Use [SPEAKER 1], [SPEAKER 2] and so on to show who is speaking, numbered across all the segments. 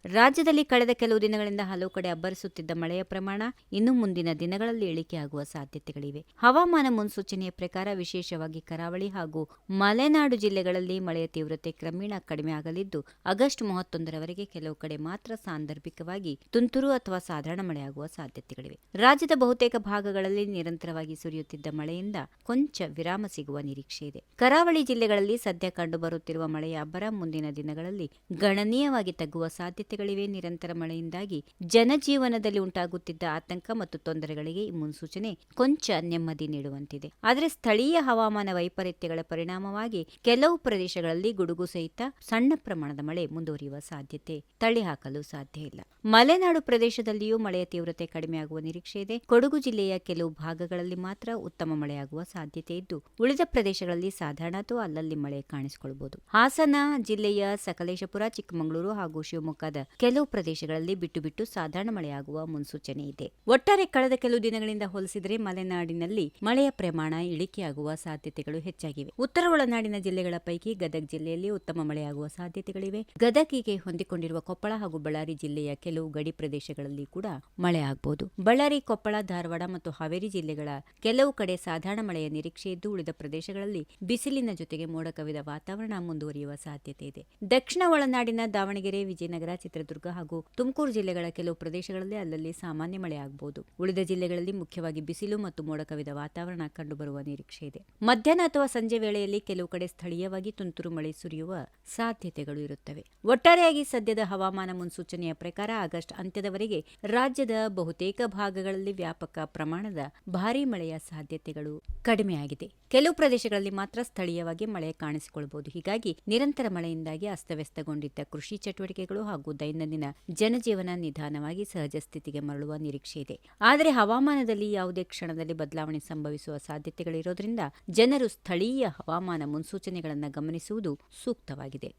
[SPEAKER 1] ರಾಜ್ಯದಲ್ಲಿ ಕಳೆದ ಕೆಲವು ದಿನಗಳಿಂದ ಹಲವು ಕಡೆ ಅಬ್ಬರಿಸುತ್ತಿದ್ದ ಮಳೆಯ ಪ್ರಮಾಣ ಇನ್ನು ಮುಂದಿನ ದಿನಗಳಲ್ಲಿ ಇಳಿಕೆಯಾಗುವ ಸಾಧ್ಯತೆಗಳಿವೆ. ಹವಾಮಾನ ಮುನ್ಸೂಚನೆಯ ಪ್ರಕಾರ ವಿಶೇಷವಾಗಿ ಕರಾವಳಿ ಹಾಗೂ ಮಲೆನಾಡು ಜಿಲ್ಲೆಗಳಲ್ಲಿ ಮಳೆಯ ತೀವ್ರತೆ ಕ್ರಮೇಣ ಕಡಿಮೆಯಾಗಲಿದ್ದು, ಆಗಸ್ಟ್ 31ರವರೆಗೆ ಕೆಲವು ಕಡೆ ಮಾತ್ರ ಸಾಂದರ್ಭಿಕವಾಗಿ ತುಂತುರು ಅಥವಾ ಸಾಧಾರಣ ಮಳೆಯಾಗುವ ಸಾಧ್ಯತೆಗಳಿವೆ. ರಾಜ್ಯದ ಬಹುತೇಕ ಭಾಗಗಳಲ್ಲಿ ನಿರಂತರವಾಗಿ ಸುರಿಯುತ್ತಿದ್ದ ಮಳೆಯಿಂದ ಕೊಂಚ ವಿರಾಮ ಸಿಗುವ ನಿರೀಕ್ಷೆ ಇದೆ. ಕರಾವಳಿ ಜಿಲ್ಲೆಗಳಲ್ಲಿ ಸದ್ಯ ಕಂಡುಬರುತ್ತಿರುವ ಮಳೆಯ ಅಬ್ಬರ ಮುಂದಿನ ದಿನಗಳಲ್ಲಿ ಗಣನೀಯವಾಗಿ ತಗ್ಗುವ ಸಾಧ್ಯತೆಗಳಿವೆ. ನಿರಂತರ ಮಳೆಯಿಂದಾಗಿ ಜನಜೀವನದಲ್ಲಿ ಉಂಟಾಗುತ್ತಿದ್ದ ಆತಂಕ ಮತ್ತು ತೊಂದರೆಗಳಿಗೆ ಈ ಮುನ್ಸೂಚನೆ ಕೊಂಚ ನೆಮ್ಮದಿ ನೀಡುವಂತಿದೆ. ಆದರೆ ಸ್ಥಳೀಯ ಹವಾಮಾನ ವೈಪರೀತ್ಯಗಳ ಪರಿಣಾಮವಾಗಿ ಕೆಲವು ಪ್ರದೇಶಗಳಲ್ಲಿ ಗುಡುಗು ಸಹಿತ ಸಣ್ಣ ಪ್ರಮಾಣದ ಮಳೆ ಮುಂದುವರಿಯುವ ಸಾಧ್ಯತೆ ತಳ್ಳಿಹಾಕಲು ಸಾಧ್ಯ ಇಲ್ಲ. ಮಲೆನಾಡು ಪ್ರದೇಶದಲ್ಲಿಯೂ ಮಳೆಯ ತೀವ್ರತೆ ಕಡಿಮೆಯಾಗುವ ನಿರೀಕ್ಷೆ ಇದೆ. ಕೊಡಗು ಜಿಲ್ಲೆಯ ಕೆಲವು ಭಾಗಗಳಲ್ಲಿ ಮಾತ್ರ ಉತ್ತಮ ಮಳೆಯಾಗುವ ಸಾಧ್ಯತೆ ಇದ್ದು, ಉಳಿದ ಪ್ರದೇಶಗಳಲ್ಲಿ ಸಾಧಾರಣ ಅಥವಾ ಅಲ್ಲಲ್ಲಿ ಮಳೆ ಕಾಣಿಸಿಕೊಳ್ಳಬಹುದು. ಹಾಸನ ಜಿಲ್ಲೆಯ ಸಕಲೇಶಪುರ, ಚಿಕ್ಕಮಗಳೂರು ಹಾಗೂ ಶಿವಮೊಗ್ಗದ ಕೆಲವು ಪ್ರದೇಶಗಳಲ್ಲಿ ಬಿಟ್ಟು ಬಿಟ್ಟು ಸಾಧಾರಣ ಮಳೆಯಾಗುವ ಮುನ್ಸೂಚನೆ ಇದೆ. ಒಟ್ಟಾರೆ ಕಳೆದ ಕೆಲವು ದಿನಗಳಿಂದ ಹೋಲಿಸಿದರೆ ಮಲೆನಾಡಿನಲ್ಲಿ ಮಳೆಯ ಪ್ರಮಾಣ ಇಳಿಕೆಯಾಗುವ ಸಾಧ್ಯತೆಗಳು ಹೆಚ್ಚಾಗಿವೆ. ಉತ್ತರ ಒಳನಾಡಿನ ಜಿಲ್ಲೆಗಳ ಪೈಕಿ ಗದಗ ಜಿಲ್ಲೆಯಲ್ಲಿ ಉತ್ತಮ ಮಳೆಯಾಗುವ ಸಾಧ್ಯತೆಗಳಿವೆ. ಗದಗಿಗೆ ಹೊಂದಿಕೊಂಡಿರುವ ಕೊಪ್ಪಳ ಹಾಗೂ ಬಳ್ಳಾರಿ ಜಿಲ್ಲೆಯ ಕೆಲವು ಗಡಿ ಪ್ರದೇಶಗಳಲ್ಲಿ ಕೂಡ ಮಳೆ ಆಗಬಹುದು. ಬಳ್ಳಾರಿ, ಕೊಪ್ಪಳ, ಧಾರವಾಡ ಮತ್ತು ಹಾವೇರಿ ಜಿಲ್ಲೆಗಳ ಕೆಲವು ಕಡೆ ಸಾಧಾರಣ ಮಳೆಯ ನಿರೀಕ್ಷೆ ಇದ್ದು, ಉಳಿದ ಪ್ರದೇಶಗಳಲ್ಲಿ ಬಿಸಿಲಿನ ಜೊತೆಗೆ ಮೋಡ ಕವಿದ ವಾತಾವರಣ ಮುಂದುವರಿಯುವ ಸಾಧ್ಯತೆ ಇದೆ. ದಕ್ಷಿಣ ಒಳನಾಡಿನ ದಾವಣಗೆರೆ, ವಿಜಯನಗರ, ಚಿತ್ರದುರ್ಗ ಹಾಗೂ ತುಮಕೂರು ಜಿಲ್ಲೆಗಳ ಕೆಲವು ಪ್ರದೇಶಗಳಲ್ಲಿ ಅಲ್ಲಲ್ಲಿ ಸಾಮಾನ್ಯ ಮಳೆ ಆಗಬಹುದು. ಉಳಿದ ಜಿಲ್ಲೆಗಳಲ್ಲಿ ಮುಖ್ಯವಾಗಿ ಬಿಸಿಲು ಮತ್ತು ಮೋಡ ಕವಿದ ವಾತಾವರಣ ಕಂಡುಬರುವ ನಿರೀಕ್ಷೆ ಇದೆ. ಮಧ್ಯಾಹ್ನ ಅಥವಾ ಸಂಜೆ ವೇಳೆಯಲ್ಲಿ ಕೆಲವು ಕಡೆ ಸ್ಥಳೀಯವಾಗಿ ತುಂತುರು ಮಳೆ ಸುರಿಯುವ ಸಾಧ್ಯತೆಗಳು ಇರುತ್ತವೆ. ಒಟ್ಟಾರೆಯಾಗಿ ಸದ್ಯದ ಹವಾಮಾನ ಮುನ್ಸೂಚನೆಯ ಪ್ರಕಾರ ಆಗಸ್ಟ್ ಅಂತ್ಯದವರೆಗೆ ರಾಜ್ಯದ ಬಹುತೇಕ ಭಾಗಗಳಲ್ಲಿ ವ್ಯಾಪಕ ಪ್ರಮಾಣದ ಭಾರೀ ಮಳೆಯ ಸಾಧ್ಯತೆಗಳು ಕಡಿಮೆಯಾಗಿದೆ. ಕೆಲವು ಪ್ರದೇಶಗಳಲ್ಲಿ ಮಾತ್ರ ಸ್ಥಳೀಯವಾಗಿ ಮಳೆ ಕಾಣಿಸಿಕೊಳ್ಳಬಹುದು. ಹೀಗಾಗಿ ನಿರಂತರ ಮಳೆಯಿಂದಾಗಿ ಅಸ್ತವ್ಯಸ್ತಗೊಂಡಿದ್ದ ಕೃಷಿ ಚಟುವಟಿಕೆಗಳು ಹಾಗೂ ದೈನಂದಿನ ಜನಜೀವನ ನಿಧಾನವಾಗಿ ಸಹಜ ಸ್ಥಿತಿಗೆ ಮರಳುವ ನಿರೀಕ್ಷೆ ಇದೆ. ಆದರೆ ಹವಾಮಾನದಲ್ಲಿ ಯಾವುದೇ ಕ್ಷಣದಲ್ಲಿ ಬದಲಾವಣೆ ಸಂಭವಿಸುವ ಸಾಧ್ಯತೆಗಳಿರೋದ್ರಿಂದ ಜನರು ಸ್ಥಳೀಯ ಹವಾಮಾನ ಮುನ್ಸೂಚನೆಗಳನ್ನು ಗಮನಿಸುವುದು ಸೂಕ್ತವಾಗಿದೆ.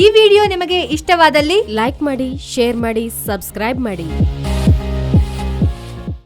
[SPEAKER 2] ಈ ವಿಡಿಯೋ ನಿಮಗೆ ಇಷ್ಟವಾದಲ್ಲಿ ಲೈಕ್ ಮಾಡಿ, ಶೇರ್ ಮಾಡಿ, ಸಬ್ಸ್ಕ್ರೈಬ್ ಮಾಡಿ.